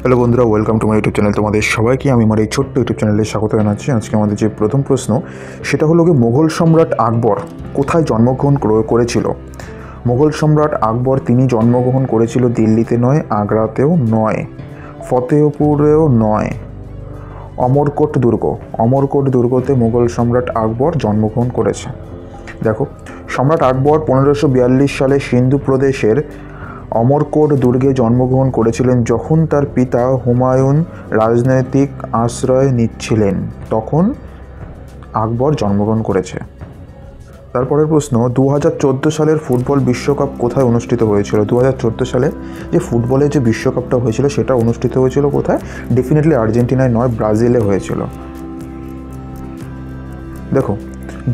Hello বন্ধুরা, welcome to my YouTube channel. তোমাদের সবাইকে আমি আমার এই ছোট্ট ইউটিউব চ্যানেলে স্বাগত জানাচ্ছি। আজকে আমাদের যে প্রথম প্রশ্ন সেটা হলো কি, মুঘল সম্রাট আকবর কোথায় জন্মগ্রহণ করেছিল? মুঘল সম্রাট আকবর তিনি জন্মগ্রহণ করেছিল দিল্লিতে নয়, আগ্রাতেও নয়, ফতেহপুরেও নয়, অমরকোট দুর্গতে মুঘল সম্রাট আকবর জন্মগ্রহণ করেছে। দেখো, সম্রাট আকবর 1542 সালে সিন্ধু প্রদেশের অমরকোট দুর্গে জন্মগ্রহণ করেছিলেন। যখন তার পিতা হুমায়ুন রাজনৈতিক আশ্রয় নিচ্ছিলেন তখন আকবর জন্মগ্রহণ করেছে। তারপরের প্রশ্ন, 2014 সালের ফুটবল বিশ্বকাপ কোথায় অনুষ্ঠিত হয়েছিল? 2014 সালে যে ফুটবলের যে বিশ্বকাপটা হয়েছিল সেটা অনুষ্ঠিত হয়েছিল কোথায়? ডেফিনেটলি আর্জেন্টিনায় নয়, ব্রাজিলে হয়েছিল। দেখো,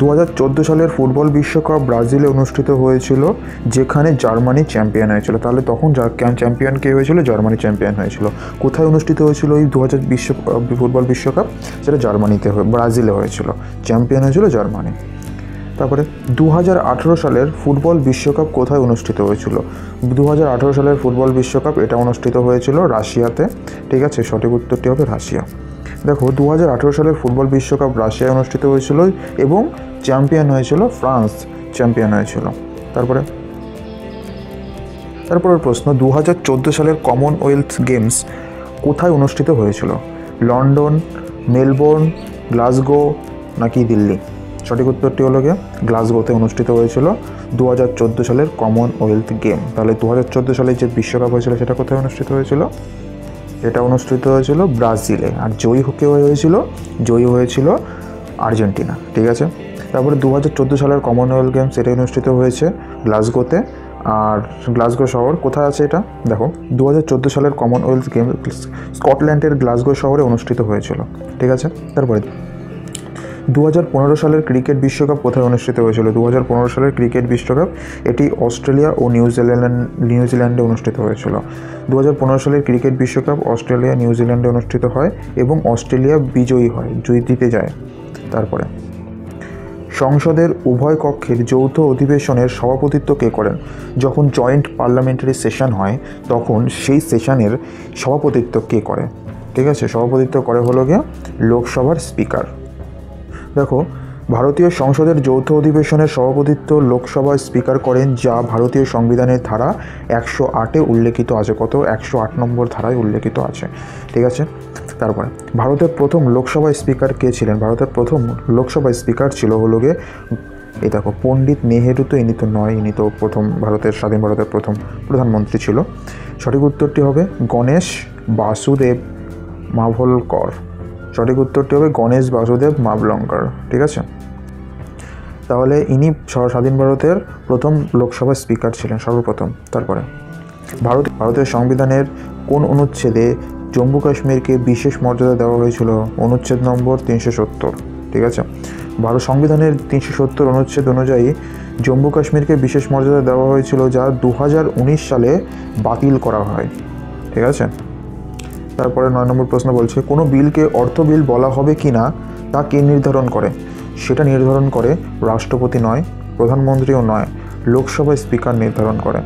2014 সালের ফুটবল বিশ্বকাপ ব্রাজিলে অনুষ্ঠিত হয়েছিল, যেখানে জার্মানি চ্যাম্পিয়ন হয়েছিল। তাহলে তখন চ্যাম্পিয়ন কে হয়েছিল? জার্মানি চ্যাম্পিয়ন হয়েছিল। কোথায় অনুষ্ঠিত হয়েছিল এই 2020 ফুটবল বিশ্বকাপ? সেটা জার্মানিতে ব্রাজিলে হয়েছিল। চ্যাম্পিয়ন হয়েছিল জার্মানি। তারপরে 2018 সালের ফুটবল বিশ্বকাপ কোথায় অনুষ্ঠিত হয়েছিল? 2018 সালের ফুটবল বিশ্বকাপ এটা অনুষ্ঠিত হয়েছিল রাশিয়াতে। ঠিক আছে, সঠিক উত্তরটি হবে রাশিয়া। দেখো, 2018 সালের ফুটবল বিশ্বকাপ রাশিয়ায় অনুষ্ঠিত হয়েছিল এবং চ্যাম্পিয়ন হয়েছিল ফ্রান্স, চ্যাম্পিয়ন হয়েছিল। তারপরের প্রশ্ন, 2014 সালের কমনওয়েলথ গেমস কোথায় অনুষ্ঠিত হয়েছিল? লন্ডন, মেলবোর্ন, গ্লাসগো নাকি দিল্লি? সঠিক উত্তরটি হলো গিয়ে গ্লাসগোতে অনুষ্ঠিত হয়েছিল 2014 সালের কমনওয়েলথ গেম। তাহলে 2014 সালে যে বিশ্বকাপ হয়েছিল সেটা কোথায় অনুষ্ঠিত হয়েছিল? এটা অনুষ্ঠিত হয়েছিল ব্রাজিলে। আর জয়ী হয়েছিল আর্জেন্টিনা। ঠিক আছে। তারপরে 2014 সালের কমনওয়েলথ গেমস এটা অনুষ্ঠিত হয়েছে গ্লাসগোতে। আর গ্লাসগো শহর কোথায় আছে এটা? দেখো, 2014 সালের কমনওয়েলথ গেমস স্কটল্যান্ডের গ্লাসগো শহরে অনুষ্ঠিত হয়েছিল। ঠিক আছে। তারপরে 2015 সালের ক্রিকেট বিশ্বকাপ কোথায় অনুষ্ঠিত হয়েছিল? 2015 সালের ক্রিকেট বিশ্বকাপ এটি অস্ট্রেলিয়া ও নিউজিল্যান্ডে অনুষ্ঠিত হয়েছিল। 2015 সালের ক্রিকেট বিশ্বকাপ অস্ট্রেলিয়া নিউজিল্যান্ডে অনুষ্ঠিত হয় এবং অস্ট্রেলিয়া বিজয়ী হয়, জিতে যায়। তারপরে সংসদের উভয় কক্ষের যৌথ অধিবেশনের সভাপতিত্ব কে করেন? যখন জয়েন্ট পার্লামেন্টারি সেশন হয় তখন সেই সেশনের সভাপতিত্ব কে করে? ঠিক আছে, সভাপতিত্ব করে হলো গিয়ে লোকসভার স্পিকার। দেখো, ভারতীয় সংসদের যৌথ অধিবেশনের সভাপতিত্ব লোকসভার স্পিকার করেন, যা ভারতীয় সংবিধানের ধারা 108-এ উল্লেখিত আছে। কত? 108 নম্বর ধারায় উল্লেখিত আছে। ঠিক আছে। তারপরে ভারতের প্রথম লোকসভা স্পিকার কে ছিলেন? ভারতের প্রথম লোকসভা স্পিকার ছিল হলো গিয়ে, এই দেখো, পণ্ডিত নেহেরু। তো ইনি তো নয়, ইনি তো প্রথম স্বাধীন ভারতের প্রথম প্রধানমন্ত্রী ছিল। সঠিক উত্তরটি হবে গণেশ বাসুদেব মাভলঙ্কর। সঠিক উত্তরটি হবে গণেশ বাসুদেব মাভলঙ্কর। ঠিক আছে। তাহলে ইনি স্বাধীন ভারতের প্রথম লোকসভা স্পিকার ছিলেন সর্বপ্রথম। তারপরে ভারতের সংবিধানের কোন অনুচ্ছেদে জম্মু কাশ্মীরকে বিশেষ মর্যাদা দেওয়া হয়েছিল? অনুচ্ছেদ নম্বর 370। ঠিক আছে। ভারত সংবিধানের 370 অনুচ্ছেদ অনুযায়ী জম্মু কাশ্মীরকে বিশেষ মর্যাদা দেওয়া হয়েছিল, যা 2019 সালে বাতিল করা হয়। ঠিক আছে। তারপরে 9 নম্বর প্রশ্ন বলছে, কোনো বিলকে অর্থ বিল বলা হবে কি না তা কে নির্ধারণ করে? সেটা নির্ধারণ করে রাষ্ট্রপতি নয়, প্রধানমন্ত্রীও নয়, লোকসভা স্পিকার নির্ধারণ করে।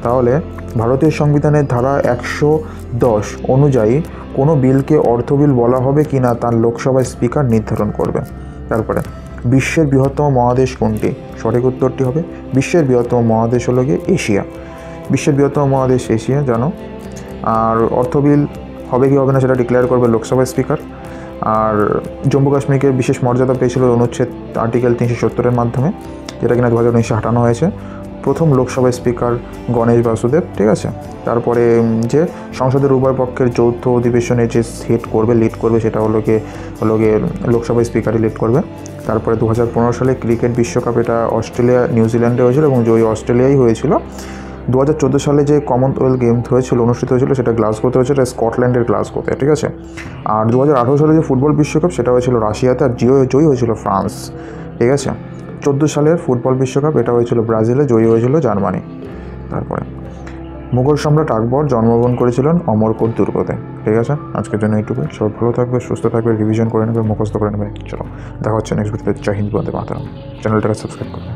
তাহলে ভারতীয় সংবিধানের ধারা 110 অনুযায়ী কোনো বিলকে অর্থ বিল বলা হবে কি না তার লোকসভা স্পিকার নির্ধারণ করবে। তারপরে বিশ্বের বৃহত্তম মহাদেশ কোনটি? সঠিক উত্তরটি হবে বিশ্বের বৃহত্তম মহাদেশ হলো গিয়ে এশিয়া। বিশ্বের বৃহত্তম মহাদেশ এশিয়া, জানো। আর অর্থ বিল হবে কি হবে না সেটা ডিক্লেয়ার করবে লোকসভা স্পিকার। আর জম্মু কাশ্মীরকে বিশেষ মর্যাদা পেয়েছিল অনুচ্ছেদ আর্টিকেল 370-এর মাধ্যমে, যেটা কিনা 2019 হাঁটানো হয়েছে। প্রথম লোকসভা স্পিকার গণেশ বাসুদেব। ঠিক আছে। তারপরে যে সংসদের উভয় পক্ষের যৌথ অধিবেশনে যে লিড করবে সেটা হলো গিয়ে লোকসভা স্পিকারই লিড করবে। তারপরে 2015 সালে ক্রিকেট বিশ্বকাপ এটা অস্ট্রেলিয়া নিউজিল্যান্ডে হয়েছিল এবং জয়ী অস্ট্রেলিয়াই হয়েছিল। 2014 সালে যে কমনওয়েলথ গেম অনুষ্ঠিত হয়েছিল সেটা গ্লাসগোতে হয়েছিল, এটা স্কটল্যান্ডের গ্লাসগোতে। ঠিক আছে। আর 2018 সালে যে ফুটবল বিশ্বকাপ সেটা হয়েছিল রাশিয়াতে, আর জয়ী হয়েছিল ফ্রান্স। ঠিক আছে। 14 সালের ফুটবল বিশ্বকাপ এটা হয়েছিল ব্রাজিলে, জয়ী হয়েছিল জার্মানি। তারপরে মুঘল সম্রাট আকবর জন্মগ্রহণ করেছিলেন অমরকোট দুর্গতে। ঠিক আছে। আজকের জন্য এইটুকুই। সবাই ভালো থাকবে, সুস্থ থাকবে, রিভিশন করে নেবে, মুখস্থ করে নেবে। চলো, দেখা হচ্ছে নেক্সট ভিডিওতে। জয় হিন্দ, বন্দে মাতরম। চ্যানেলটাকে সাবস্ক্রাইব করবে।